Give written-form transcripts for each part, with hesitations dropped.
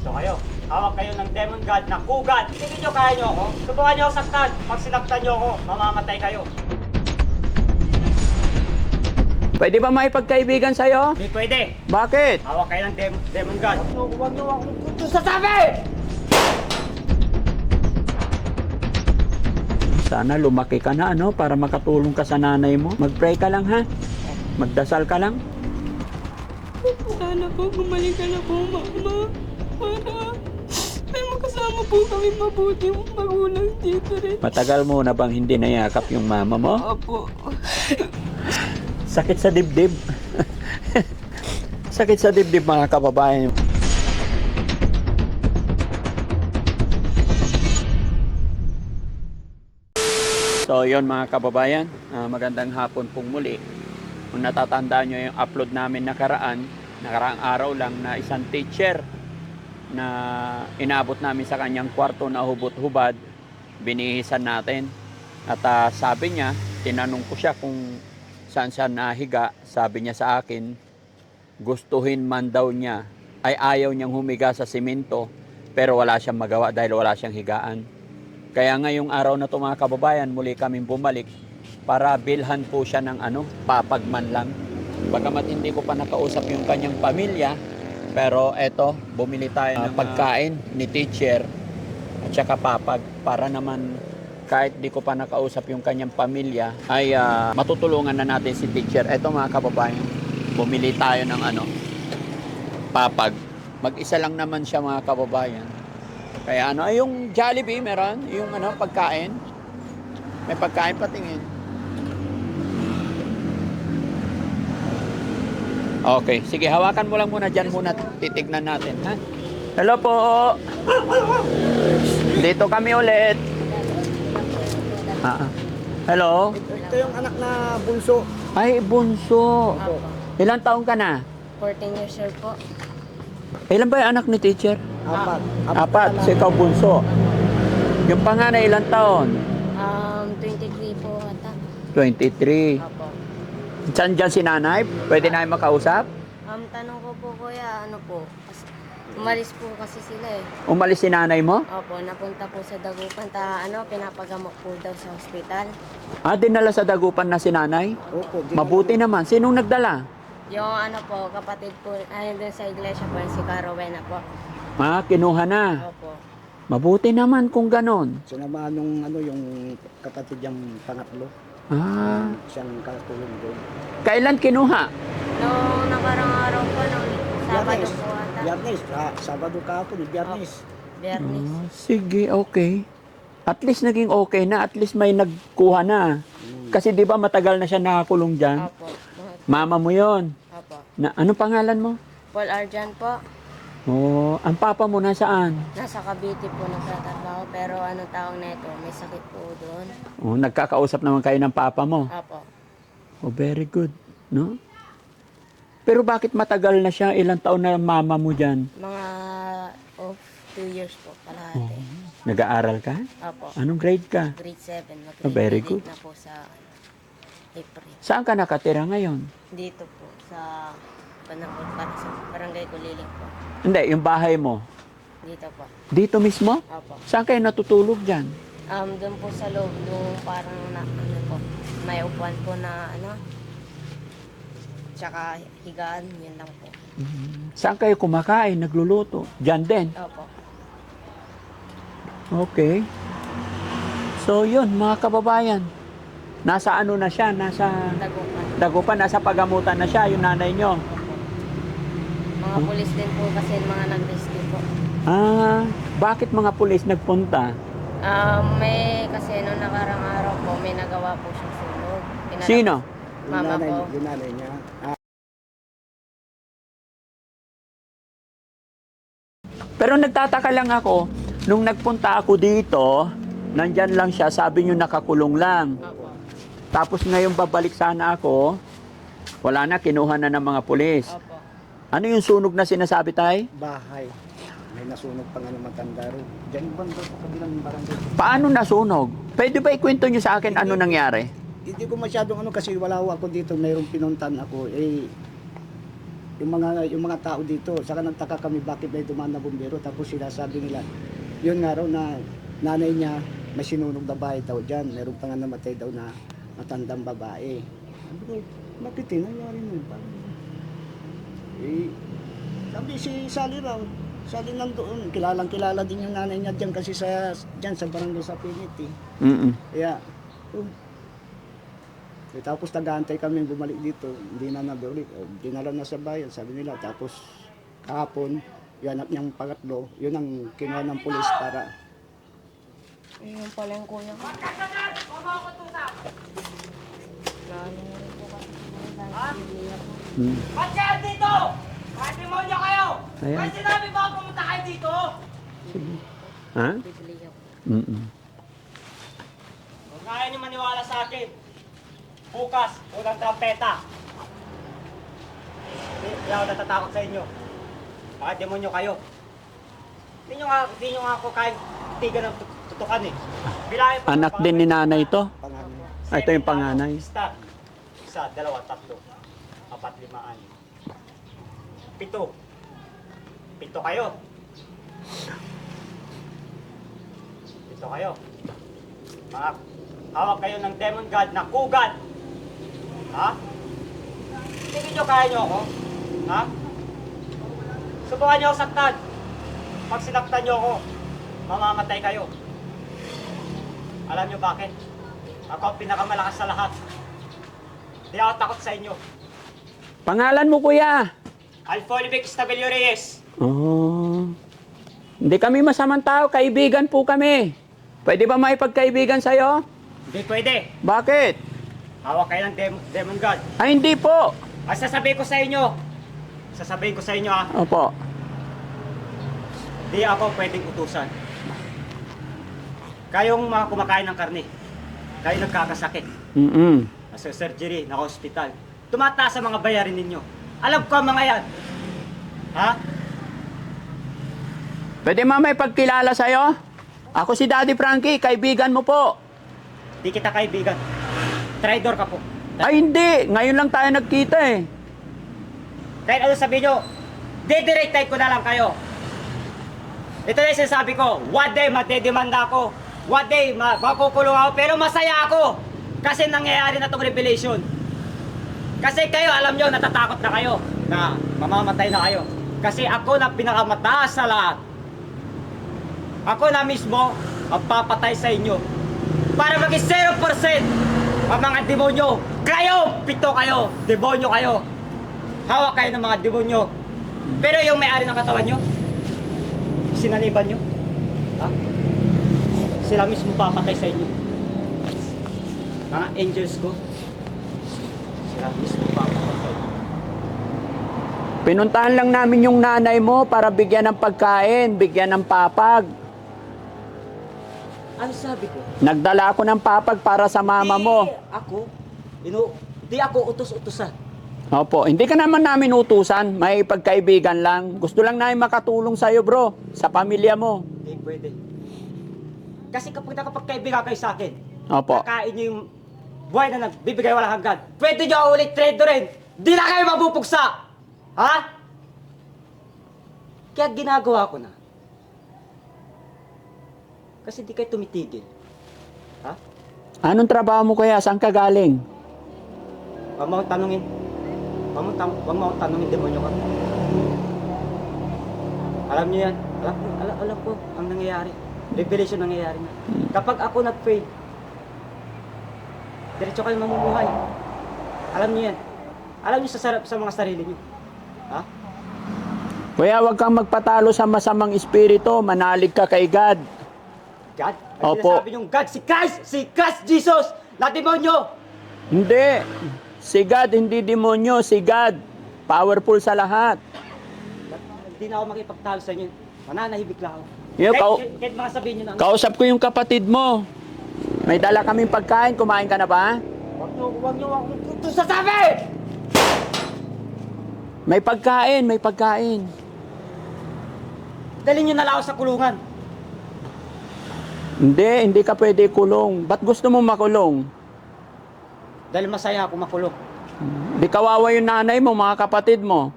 So kayo, hawak kayo ng demon god na kugat. Hindi nyo kaya nyo ako. Subukan nyo ako saktan. Pag sinaktan nyo ako, mamamatay kayo. Pwede ba maipagkaibigan sa'yo? Hindi pwede. Bakit? Hawak kayo ng demon god. Huwag nyo akong punto sa sabi! Sana lumaki ka na, ano, para makatulong ka sa nanay mo. Mag-pray ka lang, ha? Magdasal ka lang. Sana po bumalik ka na po, Mama. Para may makasama po kami mabuti magulang dito rin. Matagal mo na bang hindi nayakap yung mama mo? Opo. Sakit sa dibdib. Sakit sa dibdib, mga kababayan. So yon mga kababayan, magandang hapon pong muli. Kung natatandaan nyo yung upload namin nakaraang araw lang na isang teacher na inabot namin sa kanyang kwarto na hubot-hubad, binihisan natin. At sabi niya, tinanong ko siya kung saan siya nahiga. Sabi niya sa akin, gustuhin man daw niya, ay ayaw niyang humiga sa simento, pero wala siyang magawa dahil wala siyang higaan. Kaya ngayong araw na ito mga kababayan, muli kaming bumalik para bilhan po siya ng papagman lang. Bagamat hindi ko pa nakausap yung kanyang pamilya, pero eto, bumili tayo ng pagkain ni teacher at saka papag para naman kahit di ko pa nakausap yung kanyang pamilya, ay matutulungan na natin si teacher. Eto mga kababayan, bumili tayo ng papag. Mag-isa lang naman siya mga kababayan. Kaya ay yung Jollibee meron, yung pagkain. May pagkain patingin. Okay, sige, hawakan mo lang muna dyan muna, titignan natin, ha? Hello po! Dito kami ulit. Hello? Ito yung anak na bunso. Ay, bunso. Ilang taong ka na? 14 years old po. Ilan ba yung anak ni teacher? Apat. na So ikaw bunso. Yung panganay ilang taon? 23 po ata. 23. Opo. Saan dyan si nanay? Pwede na makausap? Tanong ko po kuya, ano po? Umalis po kasi sila eh. Umalis si nanay mo? Opo, napunta po sa Dagupan. Pinapagamot po daw sa ospital. Dinala sa Dagupan na si nanay? Opo, Mabuti naman. Sinong nagdala? Yung kapatid po, doon sa iglesia po, si Carowena po. Kinuha na. Opo. Mabuti naman kung ganon. Sinamahan nung yung kapatid niyang pangatlo. Siyang katulong doon. Kailan kinuha? Noong nakarang araw po, noong Sabado po ata. Biyernes. Sabado kahapon, Biyernes. Biyernes. Sige, okay. At least naging okay na. At least may nagkuha na. Kasi di ba matagal na siya nakakulong dyan? Opo. Mama mo yon. Opo. Ano pangalan mo? Paul Arjan po. Ang papa mo nasaan? Nasa Cavite po nagtatrabaho, pero anong taong neto, may sakit po doon. Nagkakausap naman kayo ng papa mo. Opo. Very good, no? Pero bakit matagal na siya? Ilang taon na mama mo dyan? Mga 2 years po kalahati. Nag-aaral ka? Opo. Anong grade ka? Grade 7. Very Mag-grade good. 8 na po sa April. Saan ka nakatira ngayon? Dito po sa Panangkot, para sa Barangay Kuliling po. Hindi, yung bahay mo. Dito po. Dito mismo? Opo. Saan kayo natutulog dyan? Doon po sa loob, doon parang po, may upuan po na tsaka higaan, yun lang po. Saan kayo kumakain, nagluluto? Dyan din? Opo. Okay. So yun, mga kababayan. Nasa na siya? Nasa Dagupan. Dagupan, nasa pagamutan na siya, yung nanay nyo. Mga pulis din po kasi mga nag-rescue po. Bakit mga pulis nagpunta? May kasi nung nakarang araw po, may nagawa po siyang sunog. Sino? Mama ko. Yung nanay niya. Pero nagtataka lang ako, nung nagpunta ako dito, nandyan lang siya, sabi nyo nakakulong lang. Opo. Tapos ngayon babalik sana ako, wala na, kinuha na ng mga pulis. Opo. Ano yung sunog na sinasabi tay? Bahay. May nasunog pa nga ng matanda rin. Diyan banda sa kabilang barangay. Paano nasunog? Pwede ba ikwento nyo sa akin ano nangyari? Hindi ko masyadong kasi wala ako dito. Mayroong pinuntan ako. yung mga tao dito, saka nagtaka kami bakit may dumaan na bumbero, tapos sila sabi nila, yun nga raw na nanay niya may sinunog na bahay daw dyan, meron pa nga namatay daw na matandang babae. Sabi ko, bakit nangyari nun? Eh, sabi si Sally raw, Sally nandoon, kilala din yung nanay niya dyan kasi dyan sa barangay sa Pinit eh. Kaya, tapos nag-aantay kami bumalik dito, hindi na nabalik, dinala na sa bayan, sabi nila. Tapos kahapon, yung anak niyang pangatlo, yun ang kinuha ng pulis para. Ayun pala yung kuya ko. Lalo na rin po kasi dahil Ba't kayo dito? Kahit demonyo kayo! Ayan. Kahit sinabi ba pumunta kayo dito? Ha? bibili ako. Huwag nga kayo maniwala sa akin. Bukas, unang trampeta. Hindi ako natatakot sa inyo. Kahit demonyo kayo. Hindi nyo nga ako kahit tigan ng tutukan eh. Bilangin po. Anak din ni nanay ito. Pangalan. Ah, ito yung panganay. Start. 1, 2, 3, 4, 5, 7. 7 kayo. 7 kayo. Mga hawak kayo ng demon god na kugat. Ha? Tingin nyo kaya nyo ako? Ha? Subukan nyo ako saktan. Pag sinaktan nyo ako, mamamatay kayo. Alam nyo bakit? Ako ang pinakamalakas sa lahat. Hindi ako takot sa inyo. Pangalan mo, kuya? Alfolivic Estabelio Reyes. Oh. Hindi kami masamang tao, kaibigan po kami. Pwede ba maipagkaibigan sa'yo? Hindi pwede. Bakit? Hawak kayo ng demon god. Ay, hindi po. Ay, sasabihin ko sa inyo. Sasabihin ko sa inyo ha. Opo. Di ako pwedeng utusan. Kayong mga kumakain ng karne. Kayo nagkakasakit. Nasa surgery, naka hospital. Tumataas sa mga bayarin ninyo. Alam ko ang mga yan. Ha? Pwede mamay pagkilala sa'yo? Ako si Daddy Frankie, kaibigan mo po. Di kita kaibigan. Traidor ka po. Ay, hindi. Ngayon lang tayo nagkita eh. Kahit ano sabihin nyo, didirectay ko na lang kayo. Ito na yung sinasabi ko, one day madedemanda ako. One day makukulong ako, pero masaya ako. Kasi nangyayari na itong revelation. Kasi kayo, alam nyo, natatakot na kayo na mamamatay na kayo. Kasi ako na pinakamataas sa lahat. Ako na mismo ang papatay sa inyo. Para maging 0% ang mga demonyo. Kayo, 7 kayo, demonyo kayo. Hawak kayo ng mga demonyo. Pero yung may-ari ng katawan nyo, sinaniban nyo. Ha? Sila mismo papatay sa inyo. Mga angels ko, sila mismo papatay sa inyo. Pinuntahan lang namin yung nanay mo para bigyan ng pagkain, bigyan ng papag. Ano sabi ko? Nagdala ako ng papag para sa mama mo. Di ako utos-utosan. Opo, hindi ka naman namin utusan, may pagkaibigan lang. Gusto lang namin makatulong sa'yo, bro, sa pamilya mo. Hindi pwede. Kasi kapag nakapagkaibigan kayo sa akin, Opo. kakain nyo yung buhay na nagbibigay walang hanggan, pwede nyo ako ulit trade rin. Di na kayo mabupugsa! Ha? Kaya ginagawa ko na. Kasi di kayo tumitigil. Ha? Anong trabaho mo kaya? Saan ka galing? Huwag mo akong tanungin. Huwag mo akong tanungin, demonyo ka. Alam niyo yan. Alam ko ang nangyayari. Revelation nangyayari na. Kapag ako nag-fail, diretso kayo mamumuhay. Alam niyo yan. Alam niyo sa mga sarili niyo. Ha? Kuya, huwag kang magpatalo sa masamang espiritu, manalig ka kay God. God? Opo. Sabi niyong God, si Christ Jesus, na demonyo. Hindi. Si God, hindi demonyo. Si God, powerful sa lahat. Hindi na ako makipagtalo sa inyo. Mananahibig lang ako. Yo, Kahit mga sabihin niyo na, kausap ko yung kapatid mo. May dala kaming pagkain. Kumain ka na ba? huwag niyo akong ito sasabi! May pagkain, may pagkain. Dalhin niyo na lang ako sa kulungan. Hindi ka pwede kulong. Ba't gusto mo makulong? Dahil masaya ako makulong. Di kawawa yung nanay mo, mga kapatid mo.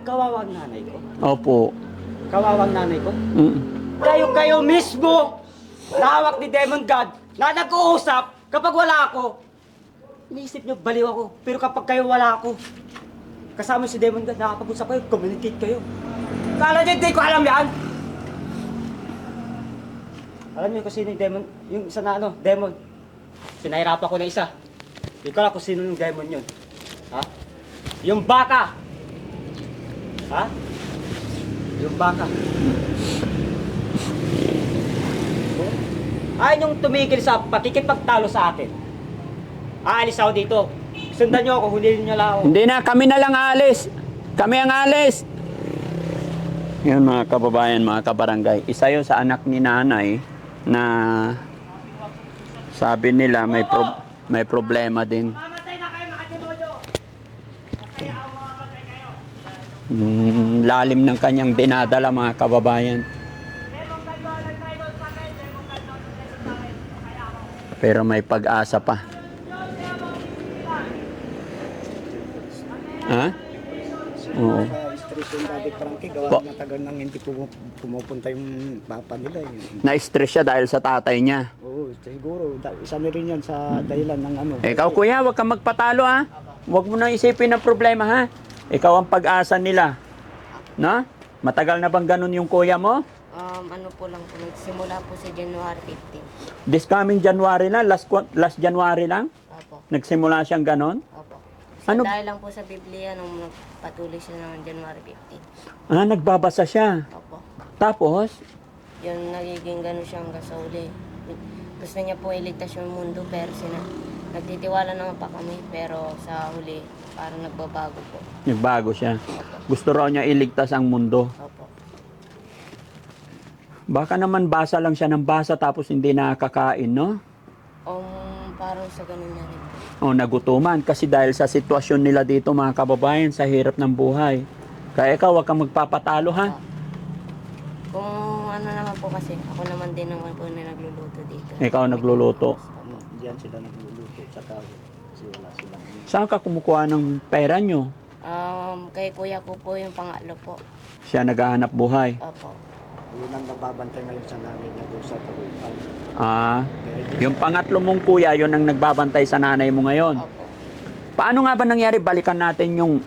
Kawawang nanay ko. Opo. Kawawang nanay ko. Mm. Kayo mismo, lawak ni Demon God, na nag-uusap kapag wala ako. Iniisip nyo, baliw ako. Pero kapag kayo wala ako, kasama si Demon God, nakapag-usap kayo, communicate kayo. Kala nyo, hindi ko alam yan. Alam niyo kung sino yung demon, yung isa na demon. Pinahirapan ko na isa. Hindi ko alam kung sino yung demon yun. Ha? Yung baka. Ha? Yung baka. Ayaw yung tumigil sa pakikipagtalo sa atin. Aalis ako dito. Sundan niyo ako, hulilin niyo lang ako. Hindi na, kami na lang aalis. Kami ang aalis. Yun mga kababayan, mga kabarangay. Isa yun sa anak ni nanay na sabi nila may problema din. Mamatay na kayo, mga demonyo! Kaya ako mamamatay kayo. Lalim ng kanyang dinadala mga kababayan. Demon God ba, nagtayo doon sa akin. Demon God ba, nagtayo sa akin. Kaya ako. Pero may pag-asa pa. Ha? Oo. Kaya stress yung Daddy Frankie, gawa Po. matagal nang hindi pumupunta yung papa nila. Na-stress siya dahil sa tatay niya. Oo, siguro. Isa na rin yan sa dahilan ng ano. Ikaw kuya, huwag kang magpatalo ha. Huwag mo nang isipin ng problema ha. Ikaw ang pag-asa nila. No? Matagal na bang ganun yung kuya mo? Ano po lang po, nagsimula po sa January 15. This coming January lang, last January lang, Opo, nagsimula siyang ganun. opo. Ano? Dahil lang po sa Biblia nung nagpatuloy siya ng January 15. Nagbabasa siya. Opo. Tapos, Yun, nagiging gano'n siya hanggang sa uli. Gusto niya po iligtas yung mundo, pero nagtitiwala naman pa kami, pero sa huli, parang nagbabago po. nagbago siya. Opo. Gusto raw niya iligtas ang mundo. Opo. Baka naman basa lang siya ng basa tapos hindi nakakain, no? Parang sa ganun na rin po. O nagutuman kasi dahil sa sitwasyon nila dito mga kababayan sa hirap ng buhay. Kaya ikaw huwag kang magpapatalo ha. Kung ano naman po kasi, ako naman din naman po na nagluluto dito. Ikaw nagluluto. Diyan sila nagluluto, tsaka kasi wala silang. Saan ka kumukuha ng pera nyo? Kay kuya ko po yung pangatlo po. Siya naghahanap buhay. Opo. Yun ang nababantay ngayon sa nanay niya doon sa Tagumpay. Yung pangatlo mong kuya, yun ang nagbabantay sa nanay mo ngayon. Opo. Paano nga ba nangyari? Balikan natin yung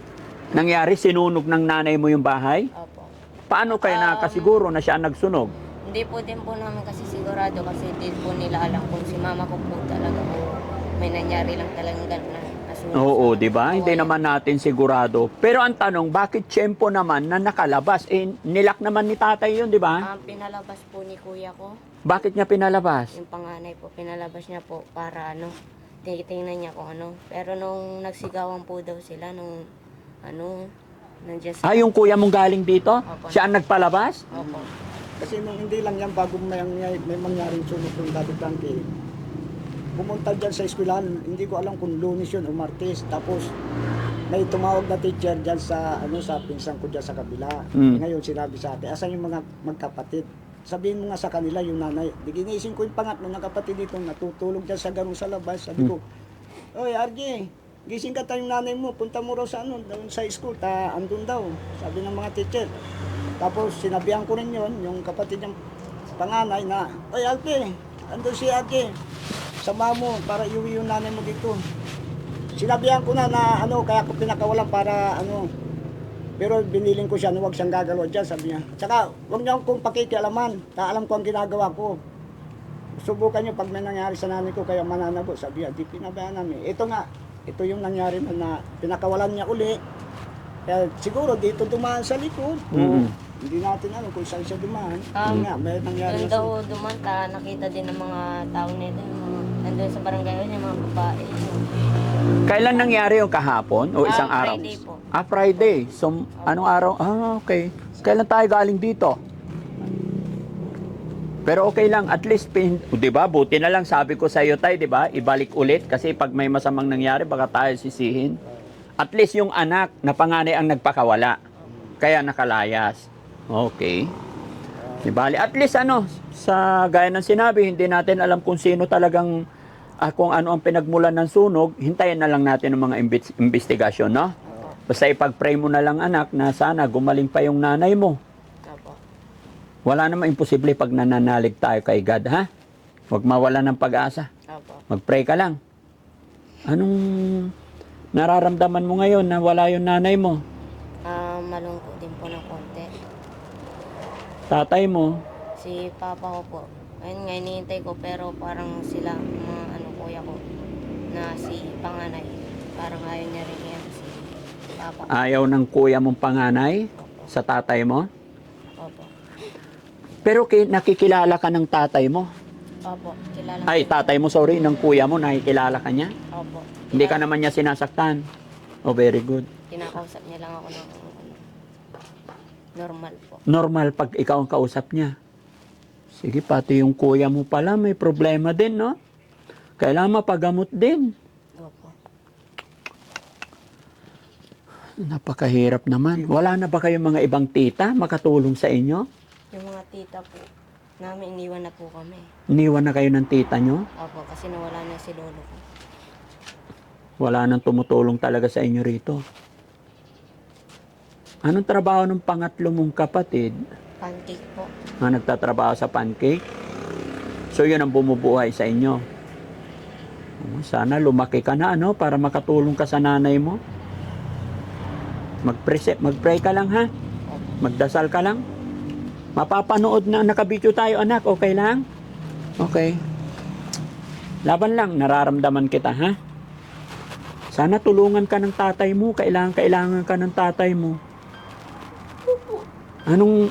nangyari, sinunog ng nanay mo yung bahay? Opo. Paano kayo nakasiguro na siya ang nagsunog? Hindi po din po namin kasi sigurado kasi hindi po nila alam kung si mama ko po talaga po may nangyari lang talagang gano'n na nasunog. Oo, sa di ba? Hindi kawayan. naman natin sigurado. Pero ang tanong, bakit tiyempo naman na nakalabas? Nilak naman ni tatay yun, di ba? Pinalabas po ni kuya ko, Bakit niya pinalabas? yung panganay po, pinalabas niya po para titingnan niya kung ano. Pero nung nagsigawan po daw sila, nandiyan sa... Yung kuya mong galing dito? Opo. Siya ang nagpalabas? Opo. Kasi nung hindi lang yan, bago may mangyaring sunog ng Daddy Frankie, pumunta dyan sa eskwelahan, hindi ko alam kung Lunes yun o Martes, tapos may tumawag na teacher dyan sa, sa pinsan ko dyan sa kabila. Ngayon sinabi sa akin, asan yung mga magkapatid? Sabihin mo nga sa kanila yung nanay. Ginising ko yung pangatlo na kapatid dito, natutulog dyan sa garong sa labas. Sabi ko, oy RJ, gising ka tayong nanay mo, punta mo raw sa doon sa school, andun daw, sabi ng mga teacher. Tapos sinabihan ko rin yun, yung kapatid niyang panganay na, oy Alpe, andun si RJ, sama mo para iuwi yung nanay mo dito. Sinabihan ko na kaya ko pinakawalan para pero biniling ko siya na huwag siyang gagalaw dyan, sabi niya. Tsaka huwag niyo akong pakikialaman, alam ko ang ginagawa ko. Subukan niyo pag may nangyari sa nanay ko kaya mananabo, sabi niya, di pinabayaan namin. Ito yung nangyari na pinakawalan niya uli. Kaya siguro dito dumaan sa likod. Hindi natin alam kung saan siya dumaan. Yun nga, may nangyari Doon daw dumanta, nakita din ng mga tao nito, nandun sa barangay yung mga babae. Kailan nangyari yung kahapon o isang araw? Friday po. Friday. So, anong araw? Okay. Kailan tayo galing dito? Pero okay lang, at least, di ba, buti na lang sabi ko sa iyo tayo, di ba, ibalik ulit kasi pag may masamang nangyari, baka tayo sisihin. At least yung anak na panganay ang nagpakawala, kaya nakalayas. Okay. Di bali, at least sa gaya ng sinabi, hindi natin alam kung sino talagang, kung ano ang pinagmulan ng sunog, hintayin na lang natin ng mga investigasyon, no? Basta ipag-pray mo na lang anak na sana gumaling pa yung nanay mo. Opo. Wala namang imposible pag nananalig tayo kay God, ha? Huwag mawala ng pag-asa. Opo. Mag-pray ka lang. Anong nararamdaman mo ngayon na wala yung nanay mo? Malungkot din po ng konti. Tatay mo? Si papa ko po. Ayun nga, hinihintay ko pero parang sila, mga kuya ko, na si panganay. Parang ayaw niya rin yan si papa. Ayaw ng kuya mong panganay Opo. sa tatay mo? Opo. Pero nakikilala ka ng tatay mo? Opo. Kilala Ay, ko. tatay mo, sorry, ng kuya mo, nakikilala ka niya? Opo. Hindi ka naman niya sinasaktan? Oh, very good. Kinakausap niya lang ako ng normal po. Normal pag ikaw ang kausap niya. Sige, pati yung kuya mo pala may problema din, no? Kailangan mapagamot din. Opo. Napakahirap naman. Wala na ba kayong mga ibang tita makatulong sa inyo? Yung mga tita po, namin iniwan na po kami. Iniwan na kayo ng tita nyo? Opo, kasi nawala na si lolo ko. Wala nang tumutulong talaga sa inyo rito. Anong trabaho ng pangatlo mong kapatid? Pancake po. Nagtatrabaho sa pancake? So yun ang bumubuhay sa inyo. Sana lumaki ka na, ano, para makatulong ka sa nanay mo. Mag-pray ka lang, ha? Magdasal ka lang. Mapapanood na nakabidyo tayo, anak. Okay lang? Okay. Laban lang, nararamdaman kita, ha? Sana tulungan ka ng tatay mo. Kailangan ka ng tatay mo. Anong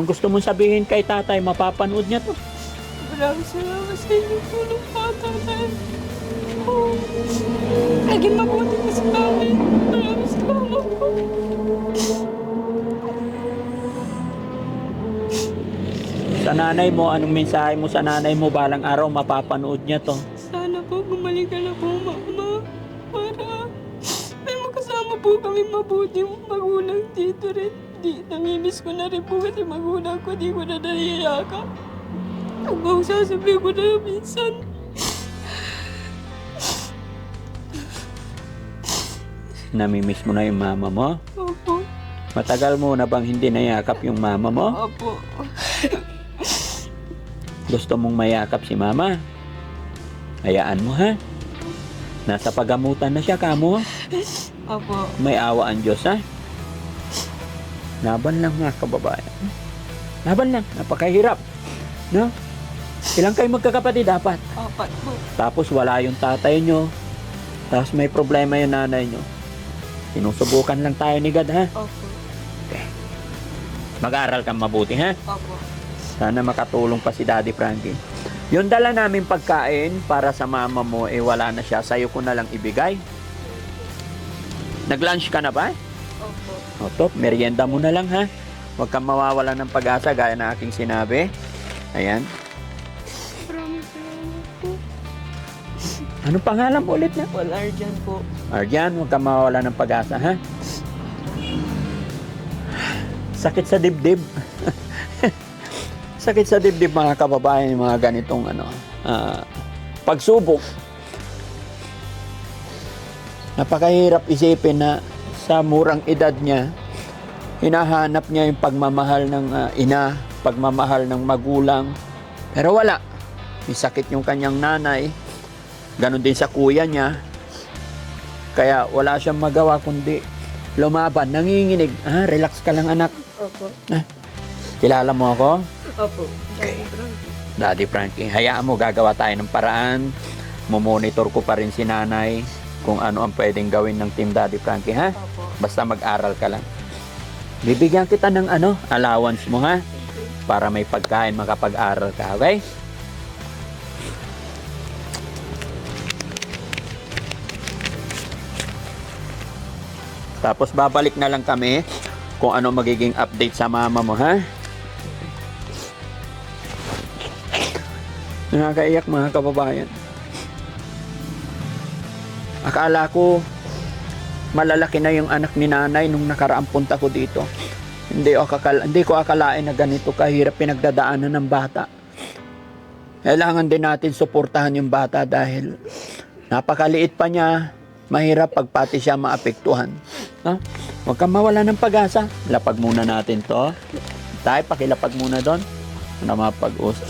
gusto mong sabihin kay tatay? Mapapanood niya to. Maraming salamat sa inyong tulong po, tatay. Naging mabuti ka sa amin. Maraming salamat po. Sa nanay mo, anong mensahe mo sa nanay mo? Balang araw, mapapanood niya to. Sana po gumaling ka na po, mama. Para may makasama po kami mabuti magulang dito rin. Namimiss ko na rin po kasi magulang ko, di ko na naiiyakap. Hanggang sasabihin ko na minsan. Namimiss mo na yung mama mo? Opo. Matagal mo na bang hindi nayakap yung mama mo? Opo. Gusto mong mayakap si mama? Hayaan mo, ha? Nasa pagamutan na siya, kamo. Opo. May awa ang Diyos, ha? Laban lang, mga kababayan. Laban lang, napakahirap. No? Ilang kayo magkakapatid dapat? Apat po. Tapos wala yung tatay nyo. Tapos may problema yung nanay nyo. Sinusubukan lang tayo ni God, ha? Opo. Mag-aral kang mabuti, ha? Opo. Sana makatulong pa si Daddy Frankie. Yung dala namin pagkain para sa mama mo, wala na siya. Sa'yo ko na lang ibigay. Nag-lunch ka na ba? Opo. O top, merienda mo na lang, ha? Huwag kang mawawala ng pag-asa gaya na aking sinabi. Ayan. Maraming salamat po. Anong pangalan mo ulit na? Arjan po. Arjan, huwag kang mawawala ng pag-asa, ha? Sakit sa dibdib. Sakit sa dibdib, mga kababayan, yung mga ganitong pagsubok. Napakahirap isipin na sa murang edad niya, hinahanap niya yung pagmamahal ng ina, pagmamahal ng magulang. Pero wala. May sakit yung kanyang nanay. Ganon din sa kuya niya. Kaya wala siyang magawa kundi lumaban, nanginginig. Relax ka lang, anak. Opo. Kilala mo ako? Opo. Daddy Frankie. Hayaan mo, gagawa tayo ng paraan. Mumonitor ko pa rin si nanay kung ano ang pwedeng gawin ng Team Daddy Frankie, ha? Opo. Basta mag-aral ka lang. Bibigyan kita ng allowance mo, ha? Para may pagkain, makapag-aral ka, okay? Tapos babalik na lang kami kung ano magiging update sa mama mo, ha? Nakakaiyak, mga kababayan. Akala ko malalaki na yung anak ni nanay nung nakaraang punta ko dito. Hindi ko akalain na ganito kahirap pinagdadaanan ng bata. Kailangan din natin suportahan yung bata dahil napakaliit pa niya. mahirap pag pati siya maapektuhan. Ha? Huwag kang mawala ng pag-asa. Lapag muna natin to. Tayo, pakilapag muna doon. Na mapag-usap.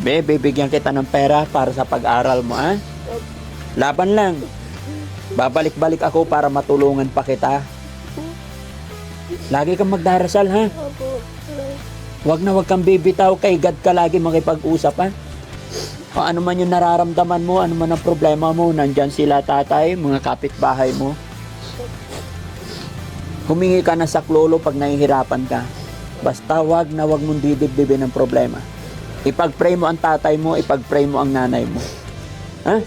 Bibigyan kita ng pera para sa pag-aral mo, ha? Laban lang. Babalik-balik ako para matulungan pa kita. Lagi kang magdarasal, ha? Huwag kang bibitaw, kay God ka lagi makipag-usap, ha? O ano man yung nararamdaman mo, ano man ang problema mo, nandyan sila tatay, mga kapitbahay mo. Humingi ka na sa klolo pag nahihirapan ka. Basta wag mong didibdibin ang problema. Ipag-pray mo ang tatay mo, ipag-pray mo ang nanay mo. Ha?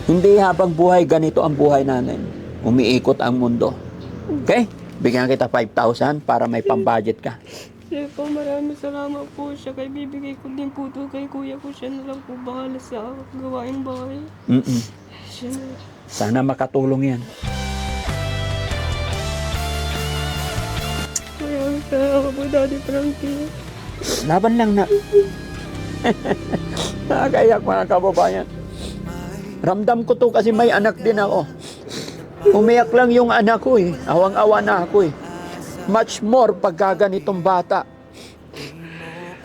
Hindi habang buhay, ganito ang buhay natin. Umiikot ang mundo. Okay? Bigyan kita 5,000 para may pambudget ka. Sir po, maraming salamat po siya. Kay bibigay ko din po ito kay kuya ko. Siya na lang po bahala sa gawaing bahay. Siya na. Sana makatulong yan. Maraming salamat po, Daddy Frankie. Laban lang na. Nakakayak mga kababayan. Ramdam ko to kasi may anak din ako. Umiyak lang yung anak ko eh. Awang-awa na ako eh. Much more pagka ganitong bata.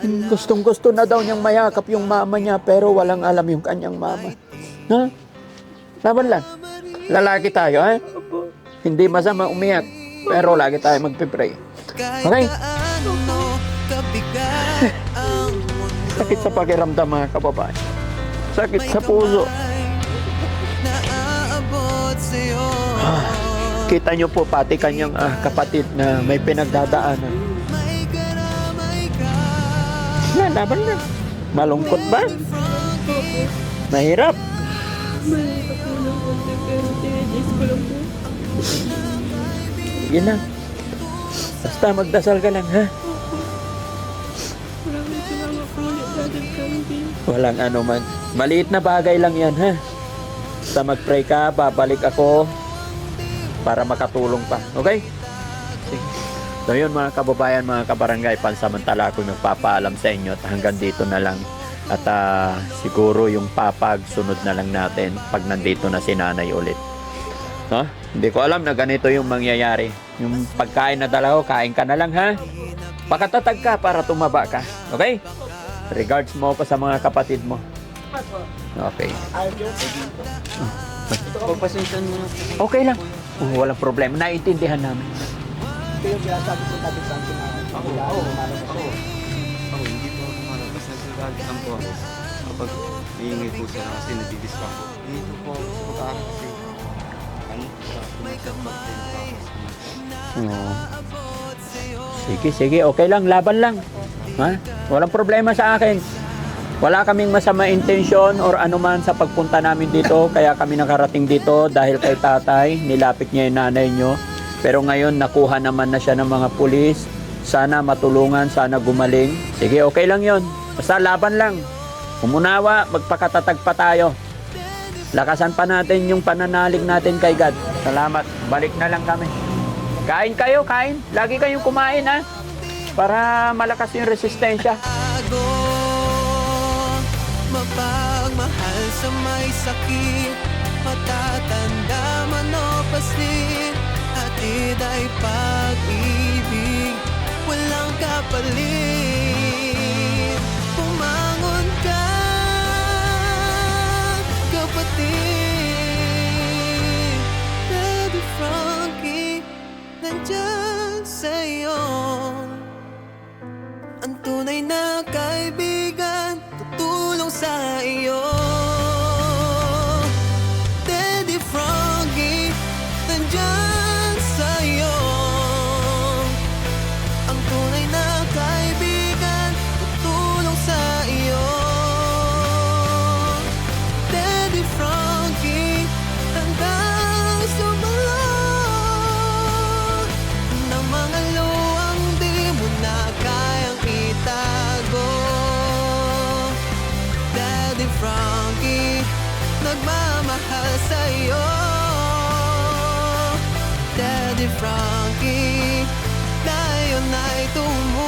Gustong-gusto na daw niyang mayakap yung mama niya pero walang alam yung kanyang mama. Ha? Laban lang. Lalaki tayo, ha? Hindi masama umiyak. Pero lagi tayo magpipray. Okay? Sakit sa pakiramdam mga kababayan. Sakit sa puso. Kita nyo po pati kanyang kapatid na may pinagdadaanan. Laban na. Malungkot ba? Mahirap. Mahirap po ng konti pero tinigis ko lang po. Sige lang. Basta magdasal ka lang, ha? Maraming salamat po ulit, Daddy Frankie. Walang ano man. Maliit na bagay lang yan, ha? Basta mag-pray ka, babalik ako para makatulong pa. Okay? Sige. So yun mga kababayan, mga kabarangay, pansamantala ako nagpapaalam sa inyo at hanggang dito na lang. At siguro yung papag sunod na lang natin pag nandito na si nanay ulit. No? Hindi ko alam na ganito yung mangyayari. Yung pagkain na dala ko, kain ka na lang, ha? Pakatatag ka para tumaba ka. Okay? Regards mo pa sa mga kapatid mo. Okay. Pagpasensyon mo na. Okay lang. Walang problema. Naiintindihan namin. Ito yung sinasabi ko tabi sa akin na Ako, hindi po ako marabas. Nagsasabi lang po ako. Kapag hihingi po sila kasi nabibis pa ako. Dito po ako sa pag-aaral kasi ano po sa tumatapag-pag pa ako. Sige. Okay lang. Laban lang. Ha? Walang problema sa akin. Wala kaming masama intensyon or anuman sa pagpunta namin dito. Kaya kami nakarating dito dahil kay tatay. Nilapit niya yung nanay nyo. Pero ngayon nakuha naman na siya ng mga pulis. Sana matulungan, sana gumaling. Sige, okay lang yon. Basta laban lang. Umunawa, magpakatatag pa tayo. Lakasan pa natin yung pananalig natin kay God. Salamat. Balik na lang kami. Kain kayo, kain. Lagi kayong kumain, ha? Para malakas yung resistensya. Mapagmahal sa may sakit, matatanda man o paslit, hatid ay pag-ibig, walang kapalit. Pumangon ka, kapatid. Daddy Frankie, nandyan sa'yo. Ang tunay na kaibigan, tutulong sa iyo. Daddy Frankie, nandyan sa iyo. Ang tunay na kaibigan, tutulong sa iyo. Daddy Frankie, hanggang sumalot ng mga luwang di mo na kayang itago. Daddy Frankie, nagmamahal sa'yo. Daddy Frankie, tayo na'y tumulong.